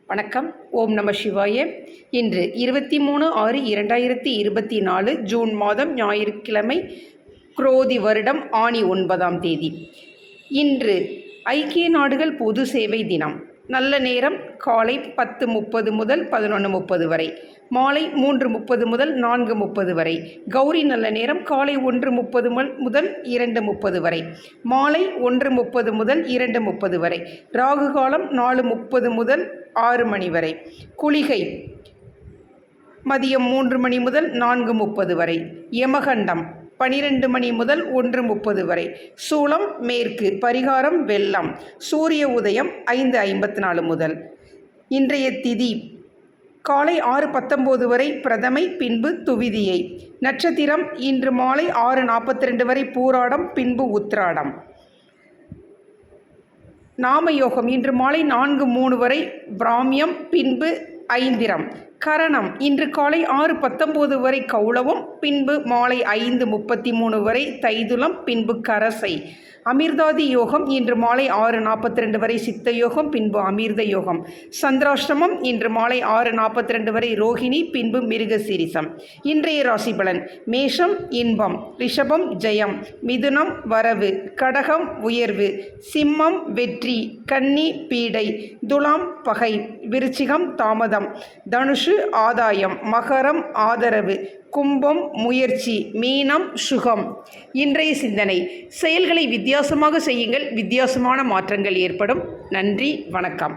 வணக்கம். ஓம் நம சிவாய. இன்று 23/6/2024 ஜூன் மாதம் ஞாயிற்றுக்கிழமை, குரோதி வருடம் ஆனி 9ஆம் தேதி. இன்று ஐக்கிய நாடுகள் பொது சேவை தினம். நல்ல நேரம் காலை 10:30 முதல் 11:30 வரை, மாலை 3:30 முதல் 4:30 வரை. கௌரி நல்ல நேரம் காலை 1:30 முதல் 2:30 வரை, மாலை 1:30 முதல் 2:30 வரை. ராகு காலம் 4:30 முதல் 6 மணி வரை. குளிகை மதியம் 3 மணி முதல் 4:30 வரை. யமகண்டம் 12 மணி முதல் 1:30 வரை. சூலம் மேற்கு. பரிகாரம் வெள்ளம். சூரிய உதயம் 5:54 முதல். இன்றைய திதி காலை 6:19 வரை பிரதமை, பின்பு துவிதியை. நட்சத்திரம் இன்று மாலை 6:42 வரை பூராடம், பின்பு உத்திராடம். நாமயோகம் இன்று மாலை 4:03 வரை பிராமியம், பின்பு ஐந்திரம். கரணம் இன்று காலை 6:19 வரை கௌளவம், பின்பு மாலை 5:33 வரை தைதுலம், பின்பு கரசை. அமிர்தாதி யோகம் இன்று மாலை 6:42 வரை சித்த யோகம், பின்பு அமிர்த யோகம். சந்திராஷ்டமம் இன்று மாலை 6:42 வரை ரோகிணி, பின்பு மிருகசீரிசம். இன்றைய ராசி பலன்: மேஷம் இன்பம், ரிஷபம் ஜெயம், மிதுனம் வரவு, கடகம் உயர்வு, சிம்மம் வெற்றி, கன்னி பீடை, துலாம் பகை, விருச்சிகம் தாமதம், தனுஷு ஆதாயம், மகரம் ஆதரவு, கும்பம் முயற்சி, மீனம் சுகம். இன்றைய சிந்தனை: செயல்களை வித்தியாசமாக செய்யுங்கள், வித்தியாசமான மாற்றங்கள் ஏற்படும். நன்றி, வணக்கம்.